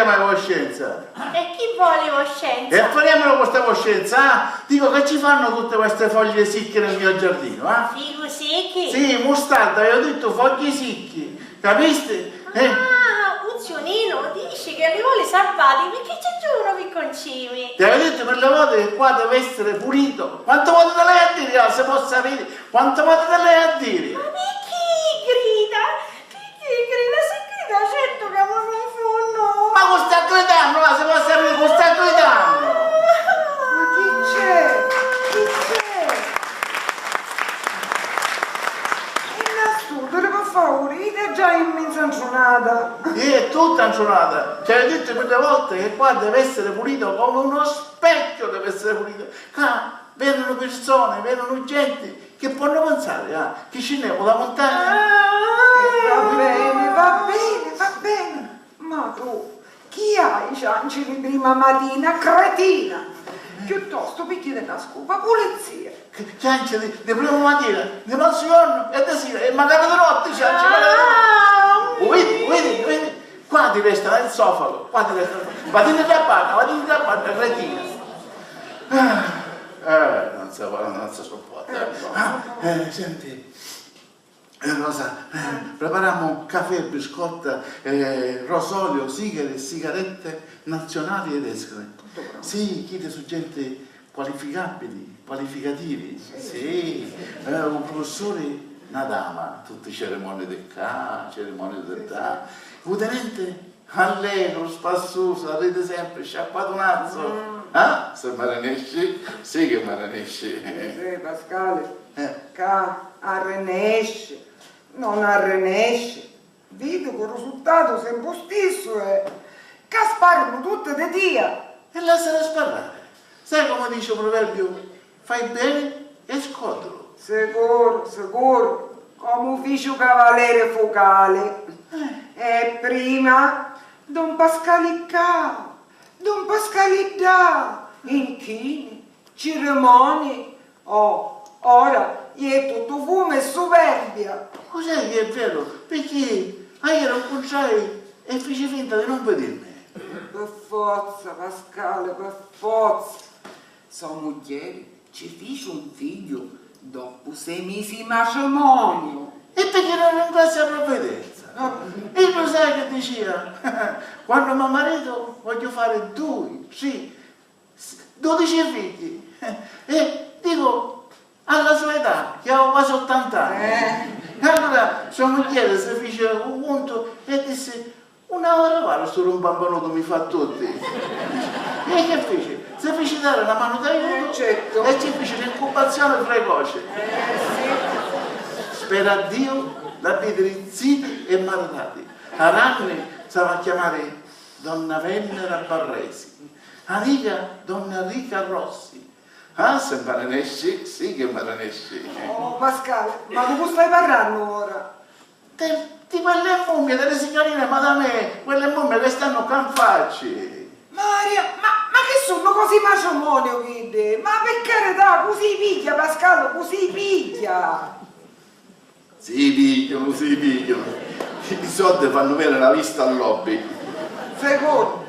chiama coscienza? E chi vuole coscienza? E affariamolo questa coscienza, ah? Dico, che ci fanno tutte queste foglie secche nel mio giardino, ah? Figo secchi? Sì, mostarda, avevo detto foglie secche, capiste? Uzzionino, dici che li vuole salvati perché ci giuro picconcini. Ti avevo detto per le volte che qua deve essere pulito. Quante volte te lei a dire, se può sapere? Quante volte te lei a dire? Ma chi grida? Chi grida? Se grida certo che mi confondo. Ma con sta gridando, là, se può sapere, con sta gridando. Ma chi c'è? Chi c'è? Innanzitutto, per favore, è già immensa ancionata. È tutta ancionata. Ci avevo detto per le volte che qua deve essere pulito come uno specchio, deve essere pulito. Qua vedono persone, vedono gente che possono pensare, che scendiamo da montagna. Va bene, va bene, va bene. Ma tu, chi hai i ciancili prima mattina, cretina? Piuttosto picchi della scopa, pulizia. Cianceli di prima mattina, di mezzogiorno e di sera, e magari di notte cianceli. Vedi, qua ti resta il sofaco, qua ti resta, vadine da parte, cretina. Non si sopporta. Senti, Rosa, prepariamo un caffè, biscotta, rosolio, sigari, sigarette nazionali ed estere. Sì, chiede su gente qualificabili, qualificativi. Sì, un professore, una dama, tutte cerimonie del ca, cerimonie del da. Un tenente allegro, spassoso, ride sempre, sciacquato un azzo. Se maranesci? Sì che maranesci. Pascale, arrenesce, non arrenesce. Vedo che il risultato è sempre lo stesso, che sparano tutte di dia. E lasciala sparare. Sai come dice il proverbio? Fai bene e scodolo. Sicuro, come ufficio cavaliere focale. E prima, Don Pascalicca. Don Pascalidà, inchini, cerimonie, ora è tutto fumo e superbia. Cos'è che è vero? Perché ieri lo incontrai e feci finta di non vedermi. Per forza, Pascale, per forza. Sua moglie ci fece un figlio dopo 6 mesi di matrimonio. E perché non ringrazia la provvidenza? E lo sai che diceva? Quando mio marito voglio fare 12 figli. E dico, alla sua età, che avevo quasi 80 anni. Allora sua moglie si fece un conto e disse, una ora guarda, solo un bambino mi fa tutti. E che fece? Si fece dare una mano d'aiuto certo. E ci fece l'incubazione precoce. Spera Dio la vedere zitti e maritati. A Ranni stava a chiamare Donna Venera Barresi, amica Donna Rica Rossi. Se maranesci, sì che maranesci. Oh Pascale, ma tu stai parlando ora? Di quelle mummie, delle signorine, ma da me, quelle mummie che stanno canfacci. Maria, ma che sono così matrimonio, vede? Ma per carità, così piglia, Pascale, così piglia. Si pigliano. I soldi fanno bene la vista al lobby. Sicuro.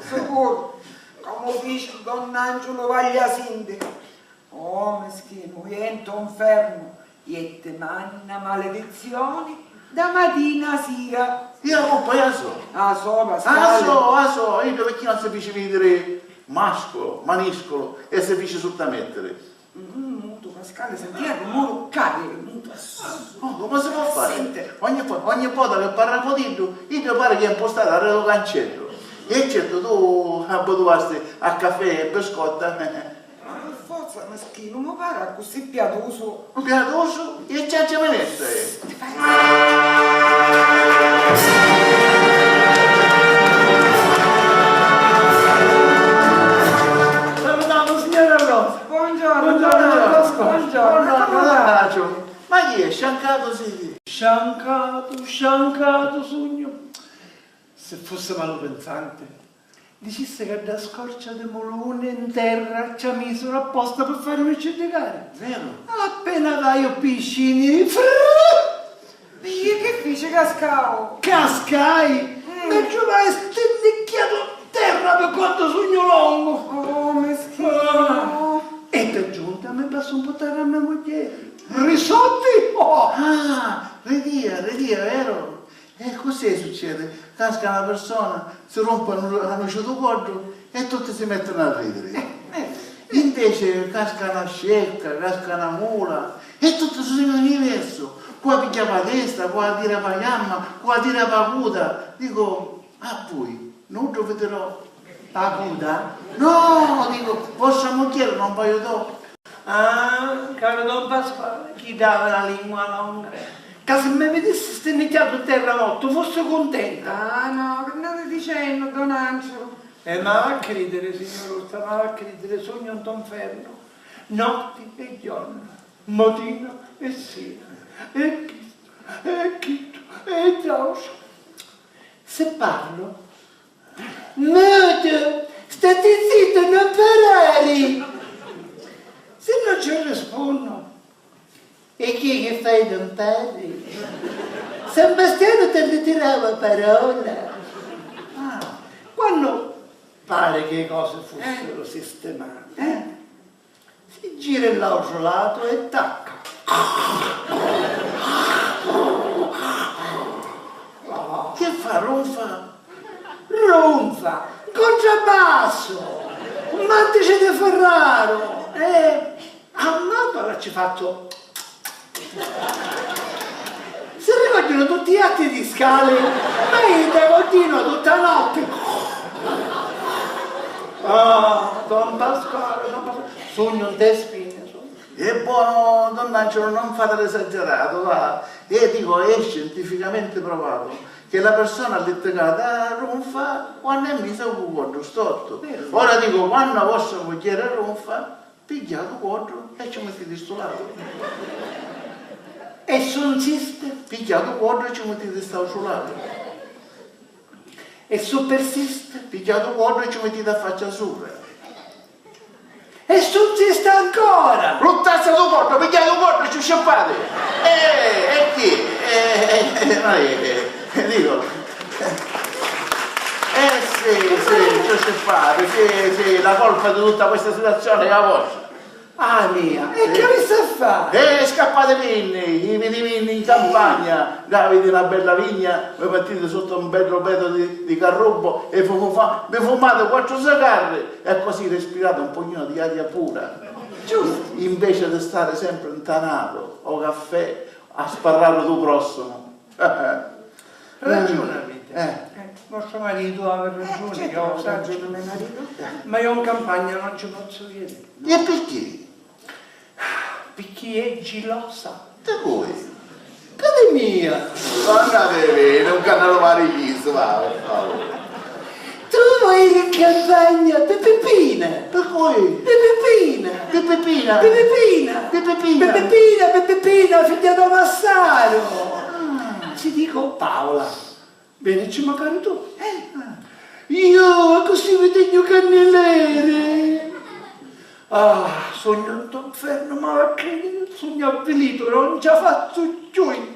Come dice Don Angelo Vagliasinde. Oh, meschino, entro inferno. E te manna maledizioni da mattina a sera. Io poi so. Pascale. So. Io perché non si fece vedere mascolo, maniscolo e si fece sottomettere. Muto, Pascale, senti il rumore cade, muto. Come si può fare? Sente. Ogni volta che parla potendo, io pare che è impostato al reto cancello. E certo, tu abituasti a caffè e biscotta. Per forza, meschino, mi pare così piatoso. Piatoso? E ciaccia menesse. Salutiamo signora Rosa. Buongiorno. Ma chi è? Sciancato sì. Sciancato, sogno. Se fosse malopensante, dicesse che da scorcia di molone in terra ci ha messo apposta per farmi cercare. Vero? Appena dai piscini, Che fece cascao? cascai, e giovai stillicchiato te proprio quanto sogno longo. Oh, meschino. E per giunta mi passa un po' tardi a mia moglie. Risotti? Oh. Ah, ridia, vero? E così succede. Casca una persona, si rompe una noce di quadro e tutti si mettono a ridere. Invece casca una scelta, casca una mula e tutto si sono diverso. Qua picchia la testa, qua tira la gamma, qua tira la coda. Dico, ah poi, non lo vedrò. La coda? No, dico, vostra moglie non vi aiutò. Ah, caro Don Pasquale, chi dava la lingua longa? Che se mi vedessi stennicchiato a terra morto, fosse contenta. Ah no, che andate dicendo, Don Angelo? Ma va a credere, signor Rossa, ma va a credere, sogno un tonferno, notti e giorni, mattino e sera, e chitto, e trauso. Se parlo, muto, state zitto, non parlare. Se non ci rispondo, e chi che fai non parli? San Bastiano ti ritirava parola. Ah, quando pare che le cose fossero sistemate, si gira l'altro lato e tacca. Che fa, ronfa? Ronza, contrabbasso, un mantice di Ferraro. A Napoli ci faccio. Si ricordono tutti gli atti di scale, ma io continuo tutta la notte. Ah, Don Pasquale, sogno un te spine. È buono, Don Angelo, non fate l'esagerato, va. E dico, è scientificamente provato che la persona litigata ronfa quando è messa un quadro storto. Ora dico, quando la vostra moglie ronfa, pigliate quadro e ci mettete sto lato. E sussiste? Pigliate quadro e ci mettete sto lato. E su persiste? Pigliate quadro e ci mettete a faccia sopra. E sussiste ancora! Ruttazza tu quadro, pigliate quadro e ci sciappate. E chi? Dico. Sì, ci sciappate, sì, la colpa di tutta questa situazione è la vostra. Ah mia, e che mi sta a fare? Scappate vinni, i vinni in campagna, avete una bella vigna, vi partite sotto un bel robeto di carrubo e vi fumate 4 sigarre e così respirate un pochino di aria pura. Giusto. Invece di stare sempre intanato o caffè a sparrare tu prossimo. Ragione avete. Vostro marito aveva ragione, io ho ragione mio marito, ma io in campagna non ci posso vedere. E perché? Perché è gelosa. Da voi? Cade mia! Andate bene, un canale marichista, va, per favore. Tu vai in campagna, Peppina! Per cui? Peppina! Peppina! Peppina! Peppina, figlia da Massaro! Ti dico Paola, bene ci magari tu. Io così vedo cannellere. Ah, sogno un tonferno, ma che sogno avvelito, non ci ha fatto più. E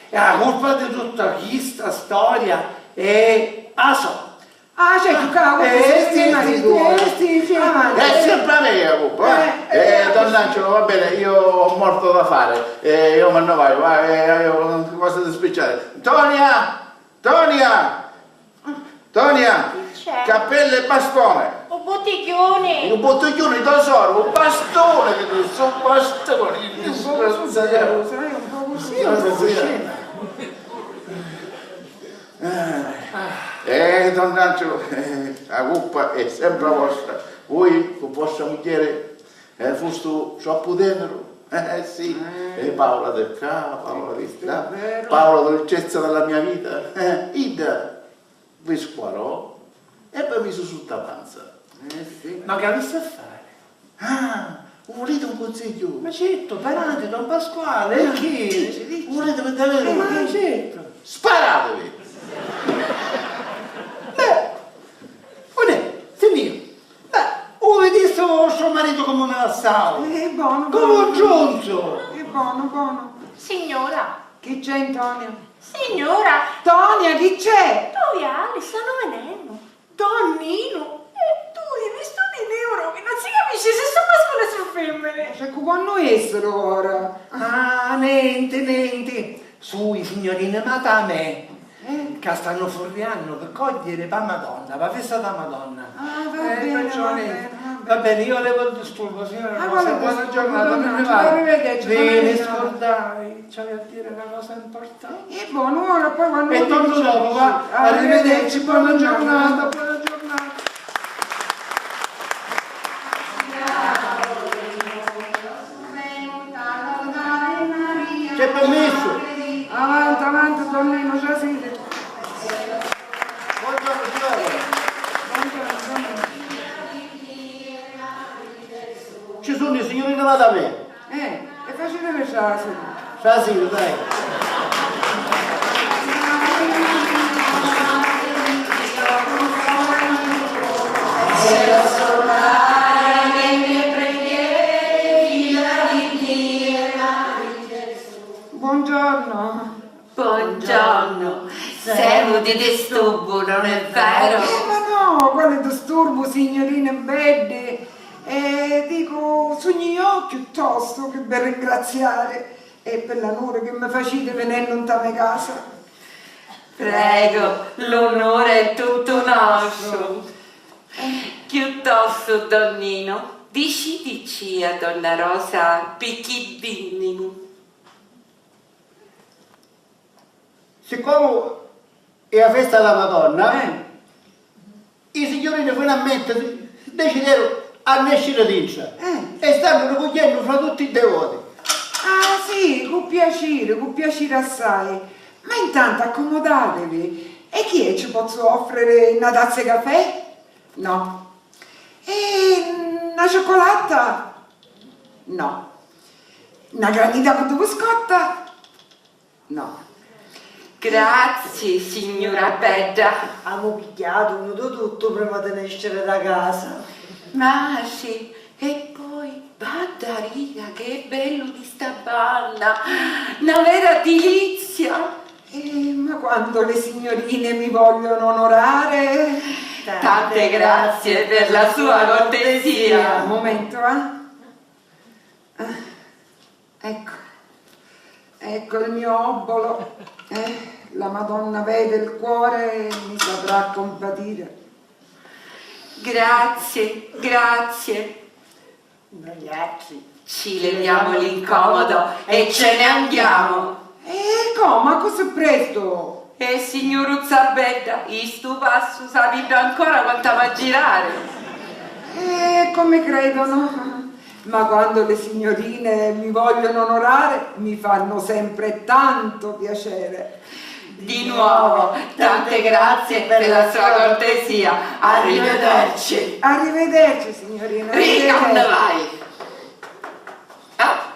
la colpa di tutta questa storia è so. Ah, c'è tu cavo, È sempre a me, Don Angelo, va bene, io ho molto da fare, io me ne vai, io cosa da speciale. Tonia, C'è? cappello e bastone. Un bottiglione. Un bottiglione tesoro, un bastone, che tu sono bastone. Don Angelo, la colpa è sempre vostra. Voi con vostra moglie foste troppo tenero. Sì, Paola del capo, Paola del capo, Paola dolcezza della mia vita. Ida vi squarò e poi mi sono sotto la panza. Sì. Ma che avesse a fare? Ah, volete un consiglio? Ma certo, parate, Don Pasquale, e chi? Volete per davvero? Ma certo. Sparatevi! Beh, mio. Beh, o vedeste vostro marito come me la stavo? È buono, Come un giunto. È buono. Signora. Chi c'è, Antonio? Signora. Tonia, chi c'è? Dove Ali? Stanno venendo. Don Nino. chiesto ora? Ah, niente. Sui signorine Matame. Che stanno fuoriando per cogliere la Madonna, la festa della Madonna. Ah, va bene, perciò va niente. bene, va bene. Va bene, io levo il disturbo, signora Ah, Rosa, vale, buona giornata, Madonna, me ne ci vado. arrivederci, Bene, buona scordai, c'avevi a dire una cosa importante. E buono, ora poi quando E torno dice- dopo, va. Arrivederci, buona giornata, buona giornata. C'è permesso? Avanti, Donnino, già siete. Buongiorno, signore. Ci sono i signorine Matame. E facete per la seduta. Stasera, dai. Buongiorno. Buongiorno, siamo di disturbo, non è vero? Ma no, quale disturbo, signorine belle. Dico, sogni occhi piuttosto che per ringraziare e per l'onore che mi facete venendo in tale casa. Prego, l'onore è tutto nostro. Piuttosto, Donnino, dici a Donna Rosa picchidinimo. Siccome è la festa della Madonna, i signorini finalmente decidero a nascere dentro e stanno raccogliendo fra tutti i devoti. Ah sì, con piacere assai. Ma intanto accomodatevi. E chi è ci posso offrire una tazza di caffè? No. E una cioccolata? No. Una granita con biscotta? No. Grazie, signora Bedda. Abbiamo picchiato uno di tutto prima di nascere da casa. Ma sì, e poi, guarda riga, che bello di sta balla, una vera delizia. Ma quando le signorine mi vogliono onorare? Tante grazie per la sua cortesia. Un momento, Ecco il mio obolo. La Madonna vede il cuore e mi saprà compatire. Grazie. Ragazzi, Ci leviamo l'incomodo e ce ne andiamo. Come? Così presto? E signoruzza Bedda, in sto passo sapendo ancora quanto va a girare. Come credono? Ma quando le signorine mi vogliono onorare mi fanno sempre tanto piacere. Di nuovo, tante grazie per la sua cortesia. Arrivederci. Arrivederci, signorina. Riga, dove vai? Ah.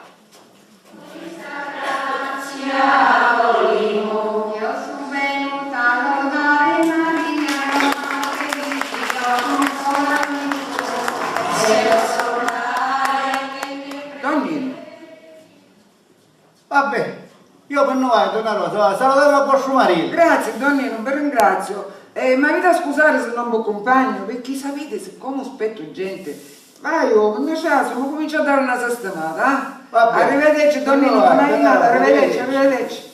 Donnino. Vabbè, io per noi vado, Donna Rosa, salutare a vostro marito. Grazie, Donnino, vi ringrazio. Ma mi da scusare se non vi accompagno, perché sapete, siccome aspetto gente, vai, non c'è, mi comincio a dare una sistemata, Va bene. Arrivederci, Donnino, No, buona giornata, arrivederci. arrivederci.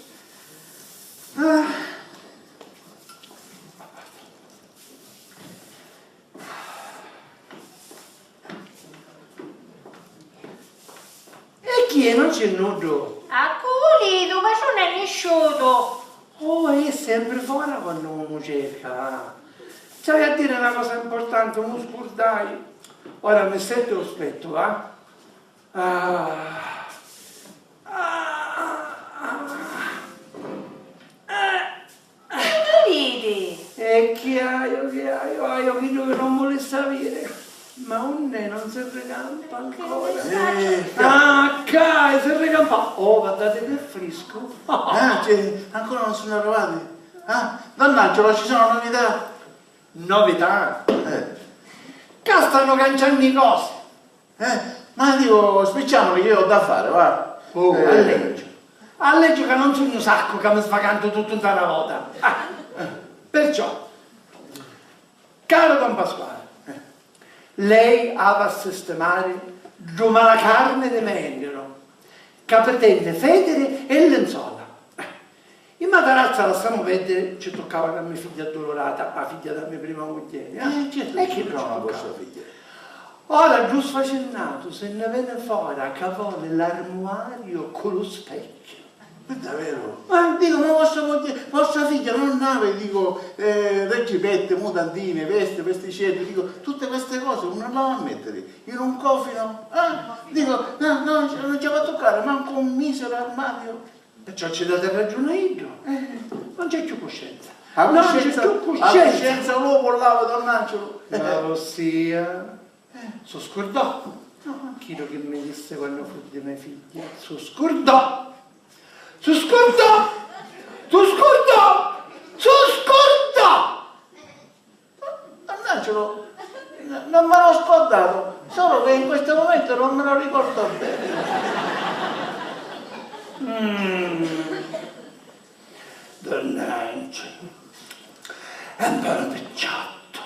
E chi è? Non c'è nudo. A culi, dove sono è nessuno? Oh, è sempre fuori quando uno cerca. C'hai a dire una cosa importante, non scordai. Ora mi sento aspetto, va? Che ridi? E che hai, che non vuole sapere. Ma un non si recampa ancora. Cai, si recampa. Oh, guardate che fresco. Ancora non sono arrivati? Donn'Angelo, ci sono novità? Novità. Che stanno canciando i cosi. Ma dico, spicciamoli che io ho da fare, va. A legge che non sono un sacco che mi sfagando tutto in una volta. Perciò, caro Don Pasquale, lei ha a sistemare la carne di meglio capretelle, federe e lenzuola. In matarazza lasciamo vedere, ci toccava la mia figlia addolorata, la figlia della mia prima moglie. Certo, E che non non una la vostra figlia. Ora, giusto facennato, se ne venne fuori a cavolo l'armadio con lo specchio. È davvero? Ma dico, ma vostra figlia non aveva, dico, reggipette, mutandine, veste, vesticelli, dico, tutte queste cose non le va a mettere in un cofino? Dico, no, non ci va a toccare, manco un misero armadio. Perciò ci date ragione io. Non c'è più coscienza. A Non c'è coscienza, più a coscienza. coscienza l'uomo lava Donn'Angelo. Ossia, si scordò. Chi che mi disse quando fu di mia figlia? Si scordò. Si scordò. Si scordò. Si scordò. Donn'Angelo, non me l'ho scordato, solo che in questo momento non me lo ricordo bene. Donn'Angelo è un buon picciotto,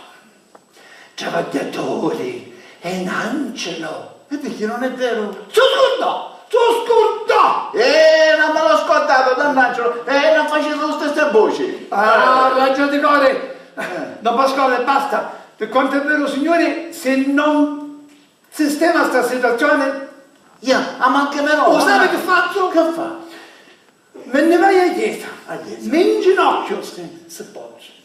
travagliatori, è un angelo. E perché non è vero? Si scordò, si scordò. Non me l'ho scordato, Donn'Angelo, non facevo le stesse voci. Ragione di cuore, Don Pasquale, basta. Per quanto è vero, signore, se non sistema sta situazione, Ma anche me no. lo sai che faccio? Che fa? Me ne vai a chiesa, A chiesa. mi inginocchio, se posso.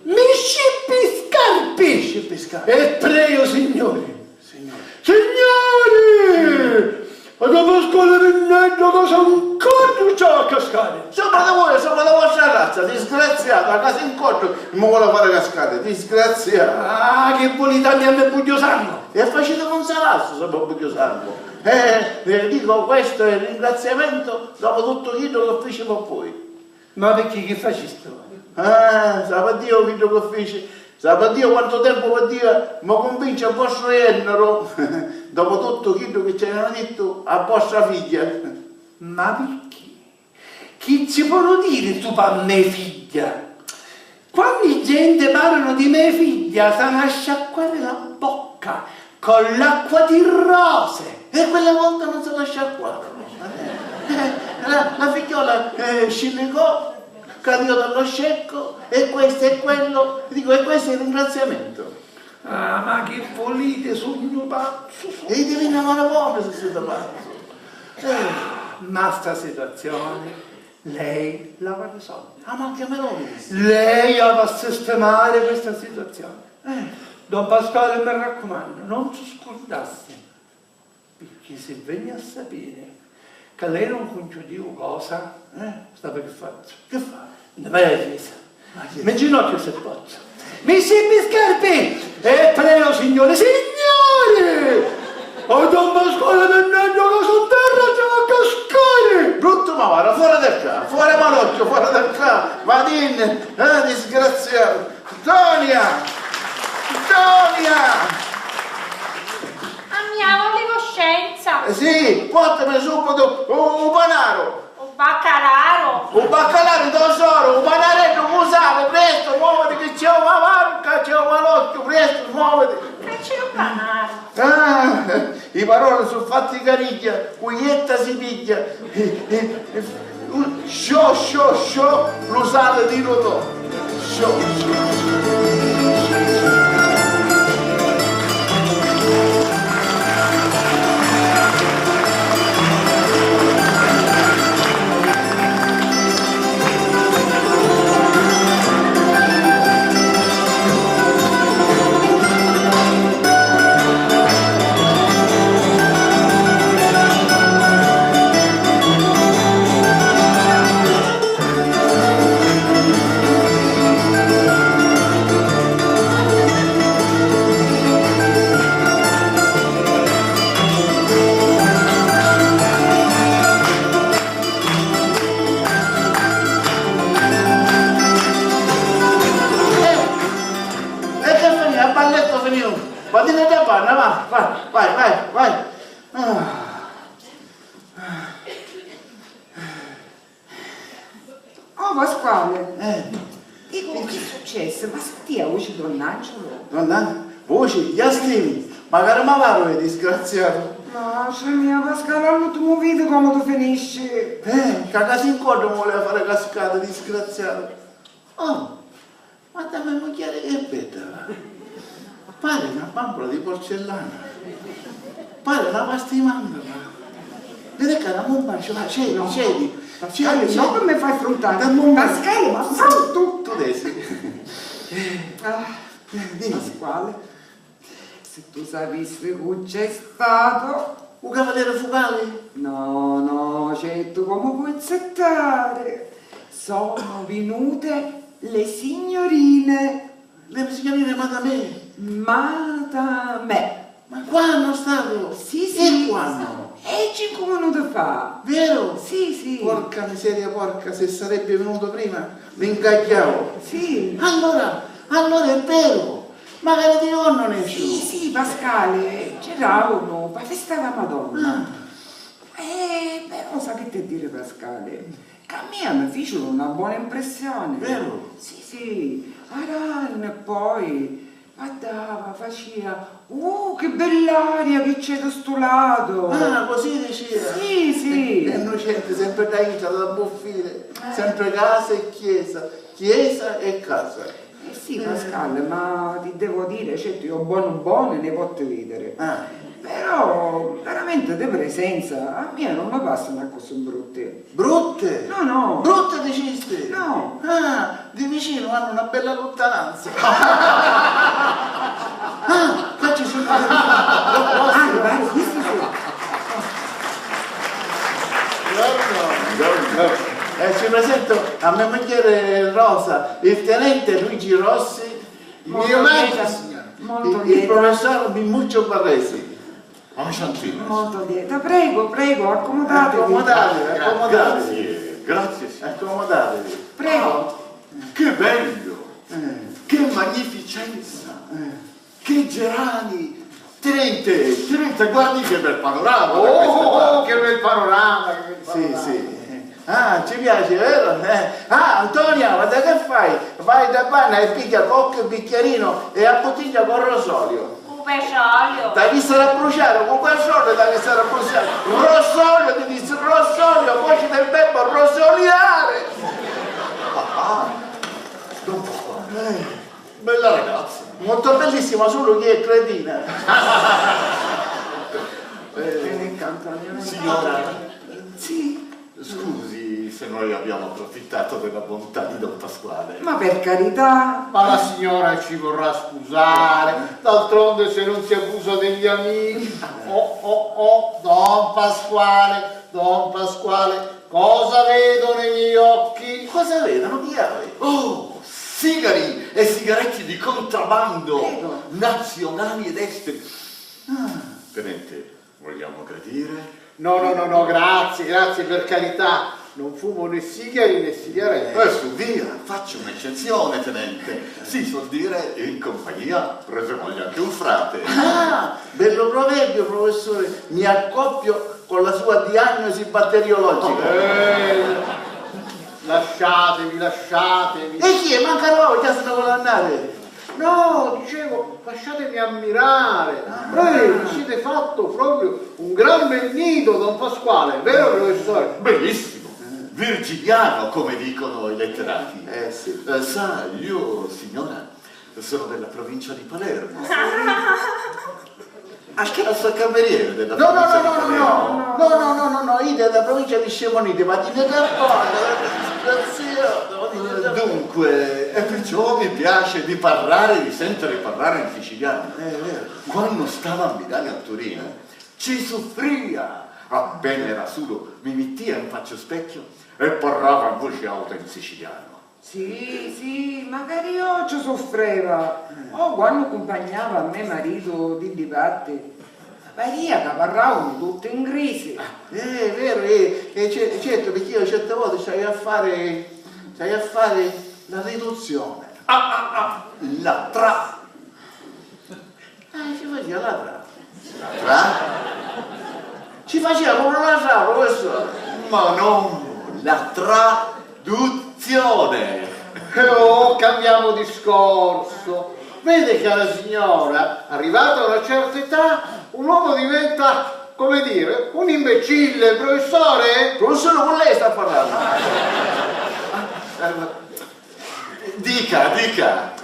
Mi scippi scarpi Scippi scarpi. e prego, signori. Signore. Signori! Ma dopo scuola vennendo cosa un conto a cascare? Sopra di voi, sopra la vostra razza, disgraziato, a casa incontro, mi vuole fare cascate, disgraziato. Che volete a me buio sangue? E facete un salasso, sopra Buglio Sangue. Dico, questo è il ringraziamento dopo tutto quello che fece per voi. Ma perché che faceste? Sape Dio quello che fece, sape Dio quanto tempo per Dio mi convince a vostro genero, dopo tutto quello che ci avevano detto a vostra figlia. Ma perché? Chi ci può dire tu per me figlia? Quando gente parlano di mia figlia, sanno a sciacquare la bocca con l'acqua di rose. E quella volta non si lascia qua. La figliola scilicò, cadò dallo scecco, e questo è quello, dico, e questo è il ringraziamento. Ma che volete, sogno pazzo? E i divinavano come se siete pazzo. Ma sta situazione, lei la va risolvere. Ma anche me lo dice. Lei va a sistemare questa situazione. Don Pasquale, mi raccomando, non si scordasse, perché se viene a sapere che lei non concediva cosa, sta per che faccio? Che fa? Ne vai alla chiesa, mi ginocchio se posso, mi scippi scarpi e prego, signore, signore! O Don Pasquale vennendo che su terra ci va a cascare! Brutto mavaro, fuori da qua, fuori malocchio, fuori da qua, Vadin, disgraziato. Tonia! Andiamo di coscienza. Sì, portami subito un panaro, Un baccararo. un baccalare tesoro, un panaretto, musate, presto, muoviti che c'è una vanca, c'è un malocchio, presto, muoviti. Che c'è un panaro? I parole sono fatti cariglia, cuglietta si piglia, sciò, l'usate di rotò, sciò. Vadine da panna, vai. Oh Pasquale, dico che è successo? Ma senti a voce Donn'Angelo? Donna, voce, gli astimi, magari mi paro è disgraziato. Ma c'è mia Pasquale, all'ultimo video come tu finisci? Cagati in coda voleva fare cascata, disgraziato. Oh, ma da me moglie che è bella. Pare una bambola di porcellana. Pare una pasta di mandorla. Vedi che la mamma ce l'ha, cedi. Pasquale, non che mi fai affrontare. Pasquale, ma tu. Tu desi. Dimmi. Pasquale, se tu sapessi che c'è stato... Un cavaliere fugale? No, certo, come puoi accettare? Sono venute le signorine. Le signorine madame. Madame. Ma quando stato? Sì. E quando? E 5 minuti fa. Vero? Sì. Porca miseria, porca, se sarebbe venuto prima, mi ingaggiavo. Sì. Allora è vero. Magari di nonno ne esce. Sì, Pasquale, c'eravano, ma festava Madonna. Però sa che te dire, Pasquale? Che a me mi fecero una buona impressione. Vero? Sì. Aran e poi faceva, che bell'aria che c'è da sto lato. Così diceva. Sì. È innocente, sempre da Ita, da buffire. Sempre casa e chiesa e casa. Sì, Pasquale, ma ti devo dire, certo, io buono ne posso vedere. Però, veramente, di presenza, a me non mi passano cose brutte. Brutte? No. Brutte diciste? No. Di vicino hanno una bella lontananza. Facci su. Vai, questo sì. Ci presento a mia moglie Rosa, il tenente Luigi Rossi, il mio maestro, il professor Mimmuccio Barresi. Molto lieta. Prego, accomodatevi. Grazie. Accomodatevi. Prego. Che bello! Che magnificenza! Che gerani! Tenente, guardi che bel panorama! Che bel panorama! Sì. Ci piace, vero? Antonia, guarda che fai? Vai da panna e piglia cocco e bicchierino e abbottiglia con rosolio. Un pesciolio. Da chi sarà bruciato, con quel soldo da chi sarà bruciato. Rosolio, ti dice rosolio, voce del bembo, rosoliare. Bella ragazza! Molto bellissima, solo chi è cretina. Signora, Sì. scusi se noi abbiamo approfittato della bontà di Don Pasquale. Ma per carità. Ma la signora ci vorrà scusare, d'altronde se non si abusa degli amici. Don Pasquale, cosa vedo nei miei occhi? Cosa vedono? Chi hai? Oh, sigari e sigaretti di contrabbando, nazionali ed esteri. Tenente, vogliamo gradire? No, grazie, per carità. Non fumo né sigari né sigarette. Su via, faccio un'eccezione, tenente. Si suol dire in compagnia prese moglie anche un frate. Bello proverbio, professore. Mi accoppio con la sua diagnosi batteriologica. Lasciatevi. E chi è? Manca roba, che se ne vuole andare? No, dicevo, lasciatemi ammirare. Siete fatto proprio un gran bel nido, Don Pasquale, vero professore? Bellissimo, virginiano, come dicono i letterati. Sì. Sa, io, signora, sono della provincia di Palermo. Sto cameriere della provincia di Palermo. No, io della provincia di Scemonite, ma di Dunque, e perciò mi piace di sentire parlare in siciliano. Quando stavo a Milano e a Torino, ci soffria. Appena era solo, mi mettia in faccia specchio e parlava a voce alta in siciliano. Sì, magari oggi soffreva. Quando accompagnava a me marito di dibattiti, Maria che parlavano tutte in crisi. È vero, certo, perché io certe volte c'hai a fare la riduzione. La tra. Ci faceva la tra. La tra? Ci faceva proprio la tra, professore. Ma non la traduzione. Cambiamo discorso. Vede, cara signora, arrivata a una certa età, un uomo diventa come dire, un imbecille, professore? Professore, con lei sta parlando. Dica.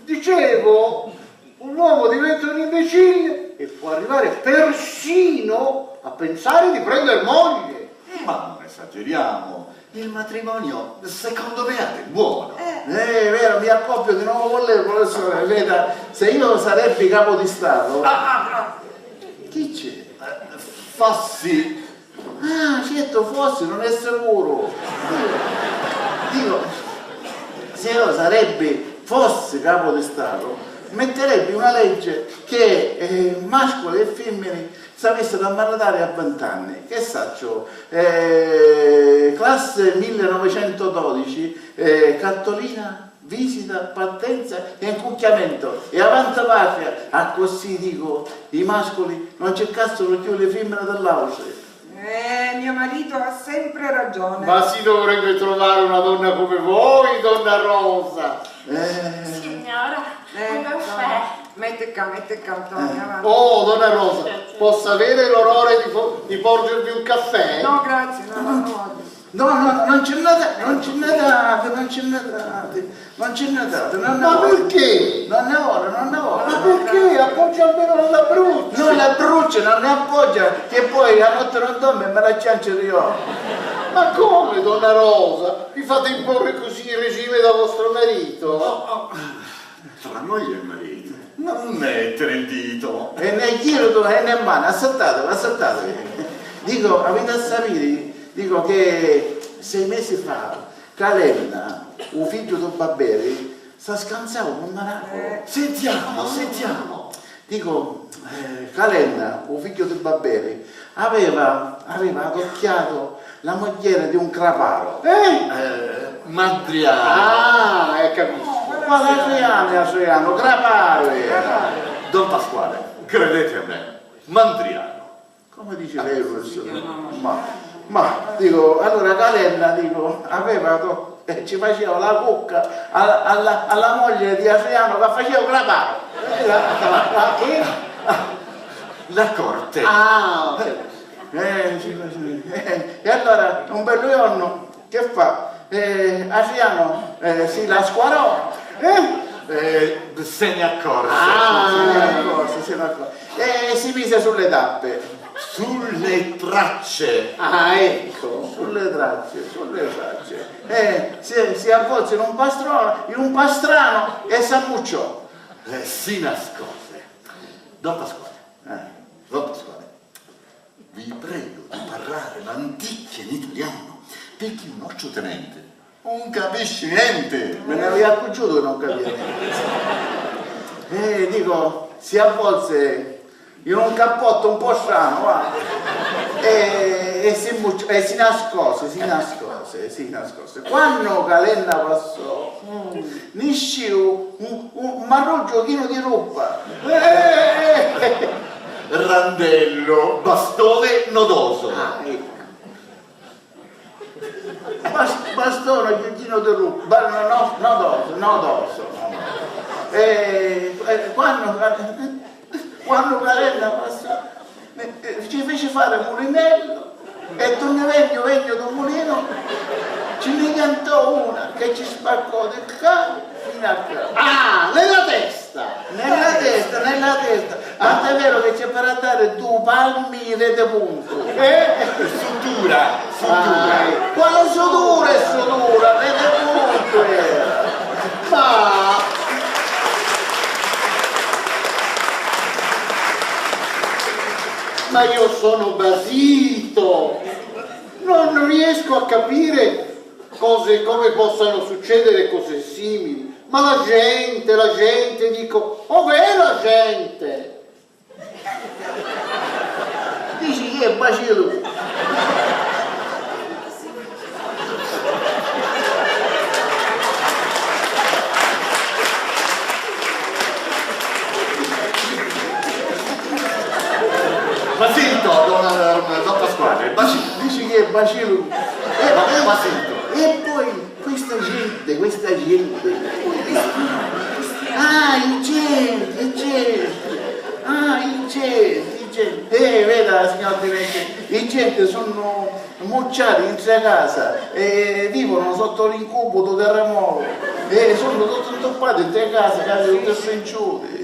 Dicevo, un uomo diventa un imbecille e può arrivare persino a pensare di prendere moglie. Ma non esageriamo. Il matrimonio, secondo me, è buono. È vero, mi accoppio di nuovo con lei, professore. Veda, se io sarebbi capo di Stato... Chi c'è? Fossi. Ah, certo, Fossi, non è sicuro. Dico, se io fossi capo di Stato, metterebbe una legge che mascoli e femmine sapessero ammaratare a 20 anni. Che saccio? Classe 1912, cartolina, visita, partenza e incucchiamento. E avanti patria, a così dico, i mascoli non cercassero più le femmine dell'auce. Mio marito ha sempre ragione. Ma si dovrebbe trovare una donna come voi, donna Rosa. Signora, un no. caffè. Mette qua, Antonio, avanti. Oh, donna Rosa, posso avere l'onore di porgervi un caffè? No, grazie, non voglio. No, non c'è nada. Ma perché? Non ne vuole. Ma perché? Appoggia almeno la brucia. Non la brucia, non ne appoggia, che poi la notte non dorme e me la ciancia io. Ma come, donna Rosa? Vi fate imporre così il regime da vostro marito? Tra moglie e marito. Non mettere il dito. E ne giro tu, e ne mano, assaltatevi. Dico, avete a sapere, dico che 6 mesi fa, Calenda, un figlio di Babberi, sta scansando con Maracco. Sentiamo. Dico, Calenda, un figlio di Babberi, aveva adocchiato la mogliere di un craparo. Mandriano. Capisco. Ma Adriano, craparo era. Don Pasquale, credete a me, Mandriano. Come dice lei, professore? Ma dico, allora Calenda, dico, ci faceva la cucca alla moglie di Adriano che faceva craparo. La corte. E allora un bel giorno che fa? Adriano si la squarò Se ne accorse. se ne accorse e si mise sulle tappe, Sulle tracce. Ecco. sulle tracce si avvolse in un pastrano e s'ammucciò. Si nascose. Don Pasquale, vi prego di parlare l'anticchia in italiano, perché un nostro tenente non capisce niente. Me ne aveva accucciato che non capiva. Dico, si avvolse in un cappotto un po' strano, guarda, e si nascose. Quando Calenda passò, ne uscì un marrone giochino di roba. Randello, bastone nodoso. Ecco. Bastone, giochino di roba, nodoso. Quando Calenda passò, ci fece fare mulinello e torno vegno del mulino, ce ne cantò una che ci spaccò del capo fino al capo. Nella testa! Nella testa, ma è vero che c'è per andare 2 palmi rete punto. Sutura. Quale sutura rete punto era. Ma io sono basito, non riesco a capire come possano succedere cose simili. Ma la gente, dico, ov'è la gente? Dici che è bacillo? Basilto, don Pasquale, Basilto. Dici che è bacillo? Basilto. E poi questa gente. I gente. Veda, veda, signor Tenente, i gente sono mucciati in tre casa e vivono sotto l'incubo del terremoto e sono tutti intoppati in tre case, case tutte sfinciute.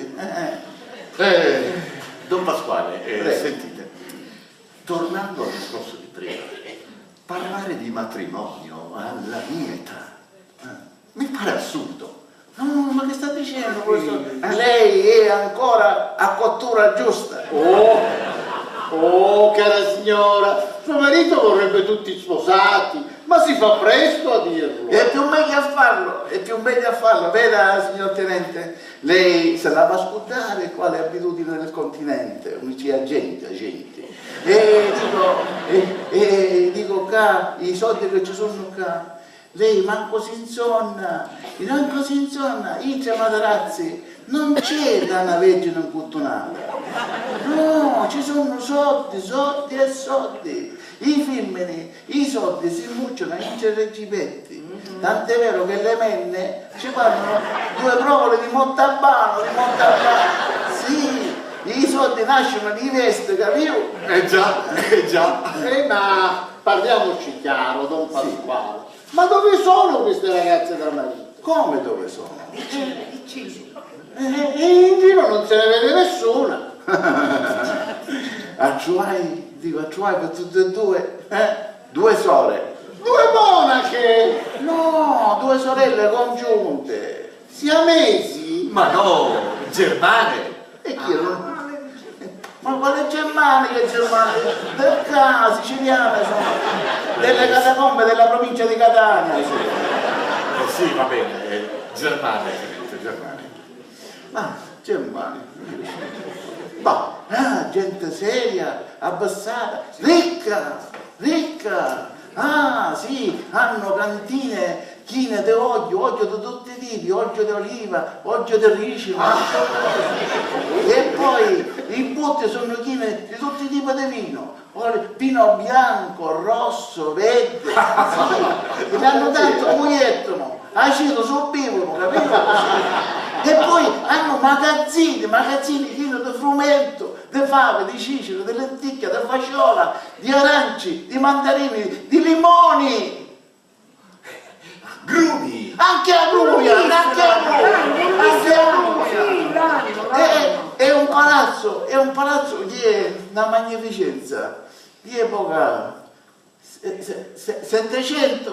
Don Pasquale, Prego. sentite, tornando al discorso di prima, parlare di matrimonio alla mia età mi pare assurdo. No, ma che sta dicendo questo? Lei è ancora a cottura giusta. Oh, cara signora, suo marito vorrebbe tutti sposati, ma si fa presto a dirlo. È più meglio a farlo, è più meglio a farlo, veda signor Tenente, lei se la va a scudare quale abitudine del continente, unici agenti. E dico qua, i soldi che ci sono qua, lei manco si insonna, intra Materazzi, non c'è da una vergine incuttunata. No, ci sono soldi e soldi. I femmini, i soldi si mucciano in regipetti. Tant'è vero che le menne ci fanno 2 provole di Montalbano. Sì, i soldi nascono di veste, capito? Già. Ma parliamoci chiaro, don Pasquale. Ma dove sono queste ragazze da marito? Come dove sono? In giro non se ne vede nessuna. A Ciuai per tutte e due, 2 sore. 2 monache, No, 2 sorelle congiunte. siamesi. Ma no, germane. E chi erano? Ma quale germaniche? Del caso, siciliane sono. Delle catacombe della provincia di Catania. Sì, va bene, germane, germane. Ma germani. Ma gente seria, abbassata, ricca. Ah, sì, hanno cantine chine di olio di tutti i tipi, olio di oliva, olio di ricino. E poi i botti sono chine di tutti i tipi di vino. Vino bianco, rosso, verde. Sì. E hanno tanto muoiettono, acido sul bevono, capito? E poi hanno magazzini pieni di frumento, di fave, di cicero, di lenticchia, di fasciola, di aranci, di mandarini, di limoni. Grumi! Anche a Gruia! È un palazzo che è una magnificenza di epoca 750.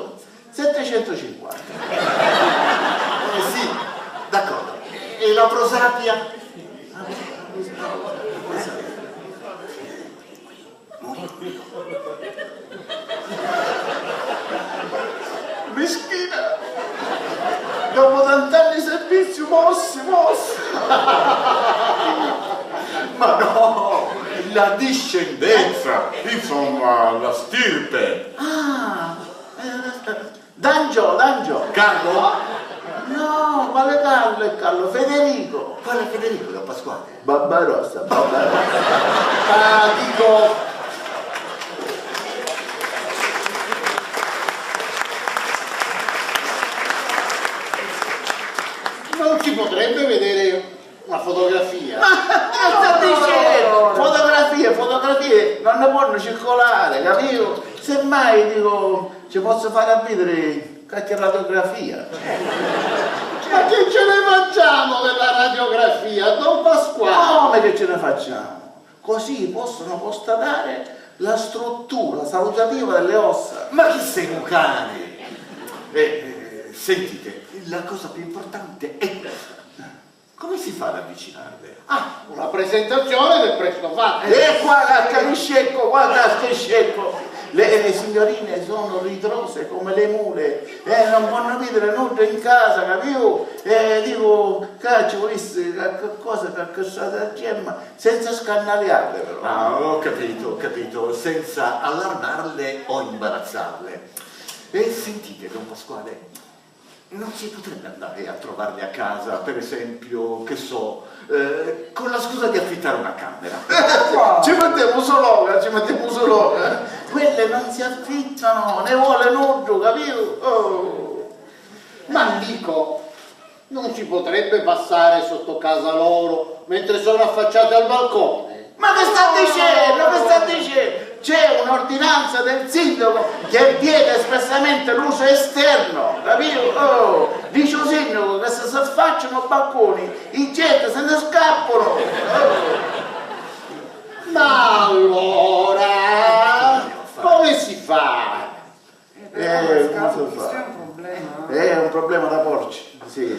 Sì, d'accordo. E la prosapia? Meschina! Dopo tant'anni di servizio, mossi! Ma no, la discendenza, insomma, la stirpe. Ah! D'Angio! Carlo? No, quale Carlo è Carlo? Federico! Quale Federico da Pasquale? Barbarossa. Ah, dico, non si potrebbe vedere una fotografia? Fotografie non ne possono circolare, capito? Semmai dico, ci posso fare a vedere qualche radiografia. Ma che ce ne facciamo della radiografia, don Pasquale? Come che ce ne facciamo? Così possono constatare la struttura salutativa delle ossa. Ma chi sei un cane? Sentite, la cosa più importante è questa. Come si fa ad avvicinarle? Ah, una presentazione del presto fatto. E guarda che scecco! Le signorine sono ritrose come le mule, non possono vedere nulla in casa, capito? Dico, ci volesse qualcosa che accostata a gemma, senza scannaliarle però. Ah, ho capito, senza allarmarle o imbarazzarle. E sentite, don Pasquale, non si potrebbe andare a trovarle a casa, per esempio, che so, con la scusa di affittare una camera. Ci mettiamo solo. Quelle non si affittano, ne vuole nudo, capito? Oh. Ma dico, non si potrebbe passare sotto casa loro mentre sono affacciate al balcone? Ma che sta dicendo? Che sta dicendo? C'è un'ordinanza del sindaco che vieta espressamente l'uso esterno, capito? Oh, dice il sindaco che se si affacciano balconi, i gente se ne scappano. Oh. Ma allora, come si fa? Come si Questo fa? è un problema. È un problema da porci. Sì.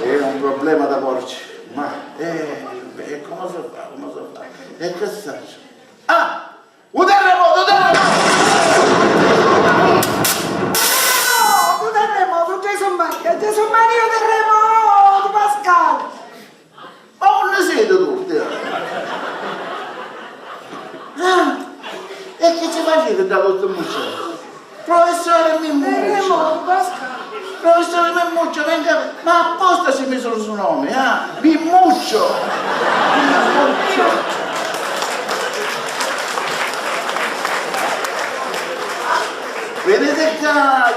È un problema da porci. Ma come si fa? Come si fa? E che faccio? Ah! Un terremoto! No, tu terremoto, Gesù Maria, terremoto, Pascal. Ma non siete tutti? E che ci facete da questo museo? Professore Mimmuccio! Terremoto, Pascal. Professore Mimmuccio, venga! Ma apposta si è messo il suo nome, Mimmuccio! Mimmuccio! Vedete qua,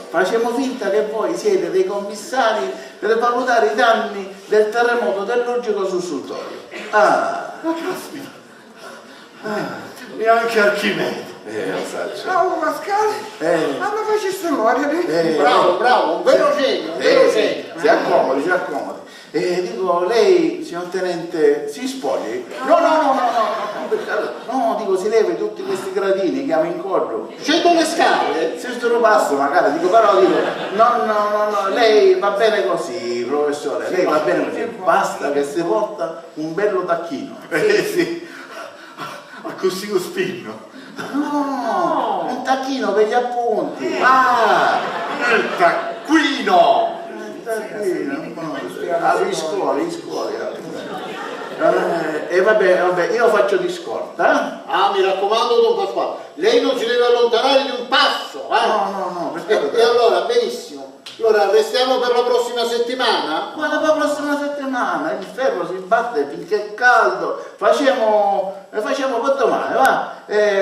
facciamo finta che voi siete dei commissari per valutare i danni del terremoto dell'Urgico Sussultorio. Ma caspita. Neanche Archimede. Lo faccio. Ciao Pascal, ma non faceste muovere. Bravo, un vero genio, un vero genio. Si accomodi. Dico, lei, signor tenente, si spogli? No, dico, si levi tutti questi gradini che abbiamo in corpo. Scendo le scale. Se sto passo magari, però no, lei va bene così, professore, lei va bene così, basta che si porta un bello tacchino. Sì. A così lo spinno. No, un tacchino per gli appunti. Il taccuino. In scuola. E vabbè, io faccio di scorta. Mi raccomando, don Pasquale, lei non si deve allontanare di un passo. No, perché... E allora, benissimo. Allora, restiamo per la prossima settimana? Ma la prossima settimana il ferro si batte finché è caldo. Facciamo per domani, va?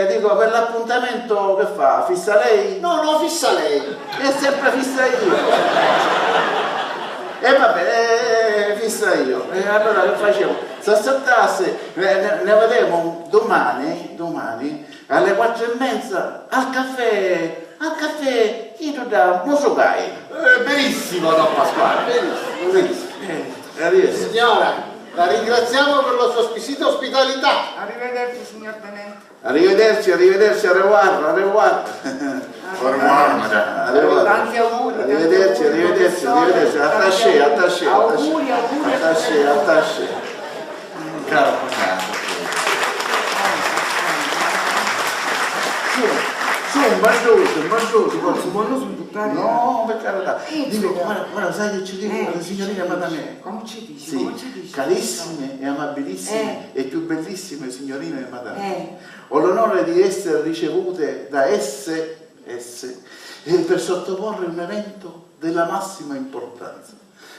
Dico, per l'appuntamento che fa? Fissa lei? No, fissa lei. E sempre fissa io. E vabbè, fissa io. E allora che facciamo? Se aspettasse, ne vedremo domani alle 4:30 al caffè io da Mosogai. Benissimo, don Pasquale, benissimo. Arrivederci. Signora, la ringraziamo per la sua squisita ospitalità. Arrivederci, signor tenente. Arrivederci, au revoir. Au revoir, madame. Tanti auguri. Arrivederci. Attaché. Auguri. Caro Pasquale. Su, un baciuto. Buono sul buttare. No, per carità. Dico, guarda, sai che ci dico la signorina madame? Come ci dici? Sì, carissime e amabilissime e più bellissime signorine e madame. Eh. Ho l'onore di essere ricevute da esse per sottoporre un evento della massima importanza.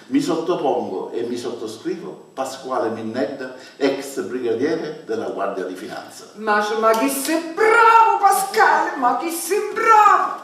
Mi sottopongo e mi sottoscrivo Pasquale Minnedda, ex brigadiere della Guardia di Finanza. Ma che sei bravo, Pascal, ma che sei bravo!